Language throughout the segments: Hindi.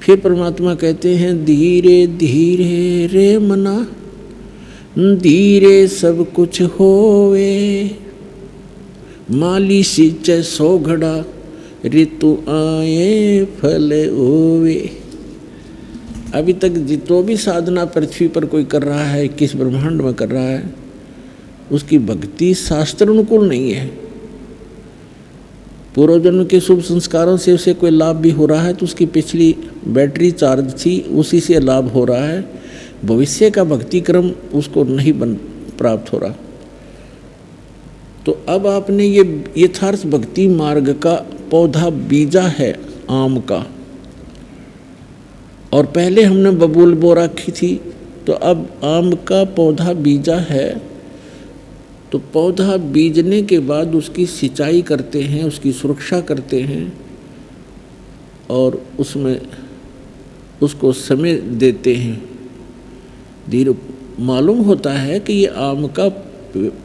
फिर परमात्मा कहते हैं धीरे धीरे रे मना, धीरे सब कुछ होवे, माली सींचे सौ घड़ा, ऋतु आए फल ओवे। अभी तक जितो भी साधना पृथ्वी पर कोई कर रहा है, किस ब्रह्मांड में कर रहा है, उसकी भक्ति शास्त्र अनुकूल नहीं है। पूर्व जन्म के शुभ संस्कारों से उसे कोई लाभ भी हो रहा है तो उसकी पिछली बैटरी चार्ज थी, उसी से लाभ हो रहा है। भविष्य का भक्ति क्रम उसको नहीं प्राप्त हो रहा। तो अब आपने ये यथार्थ भक्ति मार्ग का पौधा बीजा है आम का, और पहले हमने बबूल बो रखी थी, तो अब आम का पौधा बीजा है। तो पौधा बीजने के बाद उसकी सिंचाई करते हैं, उसकी सुरक्षा करते हैं और उसमें उसको समय देते हैं। धीरे मालूम होता है कि ये आम का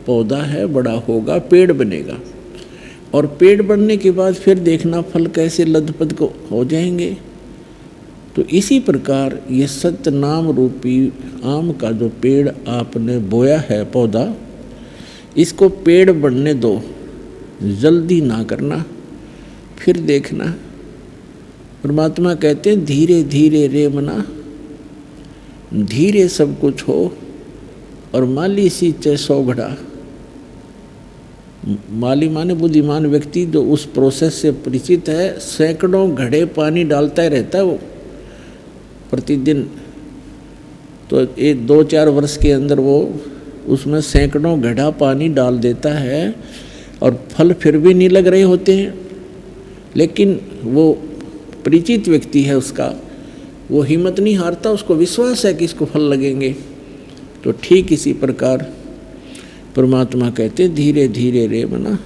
पौधा है, बड़ा होगा, पेड़ बनेगा, और पेड़ बनने के बाद फिर देखना फल कैसे लदपद को हो जाएंगे। तो इसी प्रकार ये सत्य नाम रूपी आम का जो पेड़ आपने बोया है पौधा, इसको पेड़ बनने दो, जल्दी ना करना, फिर देखना। परमात्मा कहते हैं धीरे धीरे रे मना, धीरे सब कुछ हो, और माली सींचे सौ घड़ा। माली माने बुद्धिमान व्यक्ति जो उस प्रोसेस से परिचित है, सैकड़ों घड़े पानी डालता ही रहता है वो प्रतिदिन। तो ये 2-4 वर्ष के अंदर वो उसमें सैकड़ों घड़ा पानी डाल देता है, और फल फिर भी नहीं लग रहे होते हैं, लेकिन वो परिचित व्यक्ति है उसका, वो हिम्मत नहीं हारता, उसको विश्वास है कि इसको फल लगेंगे। तो ठीक इसी प्रकार परमात्मा कहते धीरे धीरे रे मना,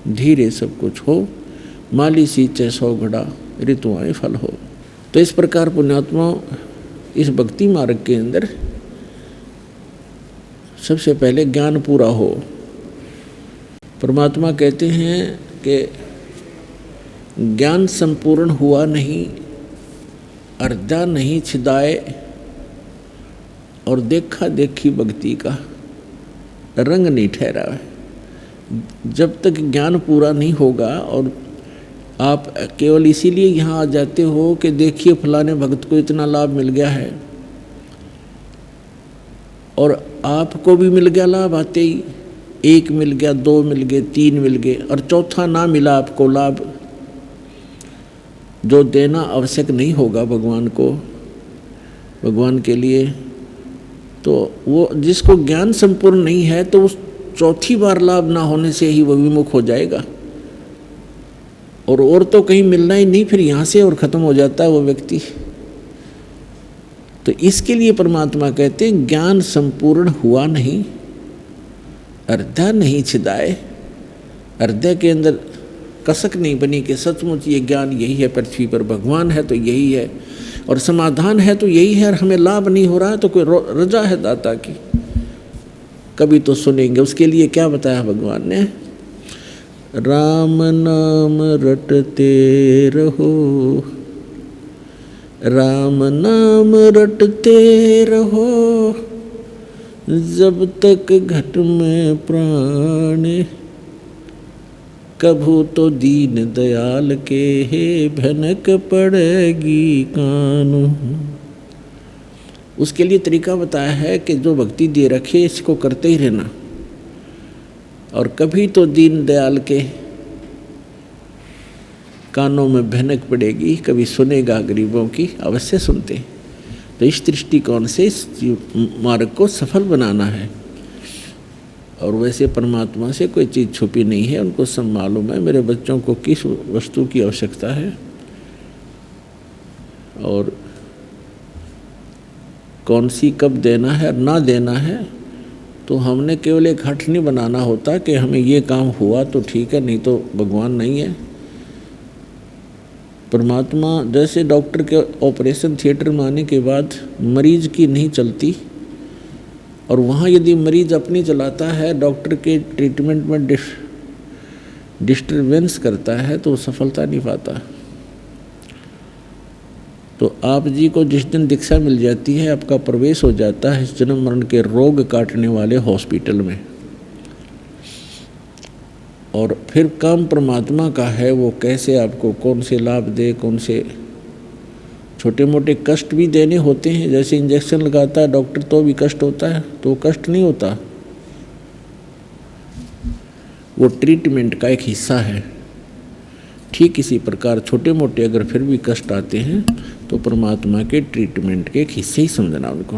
धीरे सब कुछ हो, माली सींचे सौ घड़ा, ऋतु आए फल हो। तो इस प्रकार पुण्यात्मा इस भक्ति मार्ग के अंदर सबसे पहले ज्ञान पूरा हो। परमात्मा कहते हैं कि ज्ञान संपूर्ण हुआ नहीं, अर्धा नहीं छिदाए, और देखा देखी भक्ति का रंग नहीं ठहरा है। जब तक ज्ञान पूरा नहीं होगा, और आप केवल इसीलिए यहाँ आ जाते हो कि देखिए फलाने भक्त को इतना लाभ मिल गया है, और आपको भी मिल गया लाभ आते ही, 1 मिल गया, 2 मिल गए, 3 मिल गए, और चौथा ना मिला आपको लाभ, जो देना आवश्यक नहीं होगा भगवान को, भगवान के लिए। तो वो जिसको ज्ञान संपूर्ण नहीं है, तो उस चौथी बार लाभ ना होने से ही वो विमुख हो जाएगा, और तो कहीं मिलना ही नहीं, फिर यहाँ से और ख़त्म हो जाता है वो व्यक्ति। तो इसके लिए परमात्मा कहते हैं ज्ञान संपूर्ण हुआ नहीं, अर्धा नहीं छिदाए। हृदय के अंदर कसक नहीं बनी कि सचमुच ये ज्ञान यही है, पृथ्वी पर भगवान है तो यही है, और समाधान है तो यही है, और हमें लाभ नहीं हो रहा तो कोई रजा है दाता की, कभी तो सुनेंगे। उसके लिए क्या बताया भगवान ने, राम नाम रटते रहो, राम नाम रटते रहो, जब तक घट में प्राण, कभू तो दीन दयाल के हे भनक पड़ेगी कानू। उसके लिए तरीका बताया है कि जो भक्ति दे रखे इसको करते ही रहना, और कभी तो दीन दयाल के कानों में भनक पड़ेगी, कभी सुनेगा गरीबों की, अवश्य सुनते। तो इस दृष्टिकोण से इस मार्ग को सफल बनाना है। और वैसे परमात्मा से कोई चीज़ छुपी नहीं है, उनको सब मालूम है मेरे बच्चों को किस वस्तु की आवश्यकता है और कौन सी कब देना है और ना देना है। तो हमने केवल एक हठ नहीं बनाना होता कि हमें ये काम हुआ तो ठीक है, नहीं तो भगवान नहीं है। परमात्मा जैसे डॉक्टर के ऑपरेशन थिएटर में आने के बाद मरीज की नहीं चलती, और वहाँ यदि मरीज अपनी चलाता है, डॉक्टर के ट्रीटमेंट में डिस्टर्बेंस करता है, तो सफलता नहीं पाता। तो आप जी को जिस दिन दीक्षा मिल जाती है, आपका प्रवेश हो जाता है इस जन्म मरण के रोग काटने वाले हॉस्पिटल में। और फिर काम परमात्मा का है, वो कैसे आपको कौन से लाभ दे, कौन से छोटे मोटे कष्ट भी देने होते हैं। जैसे इंजेक्शन लगाता है डॉक्टर तो भी कष्ट होता है, तो कष्ट नहीं होता, वो ट्रीटमेंट का एक हिस्सा है। ठीक इसी प्रकार छोटे मोटे अगर फिर भी कष्ट आते हैं तो परमात्मा के ट्रीटमेंट के एक हिस्से ही समझना उनको।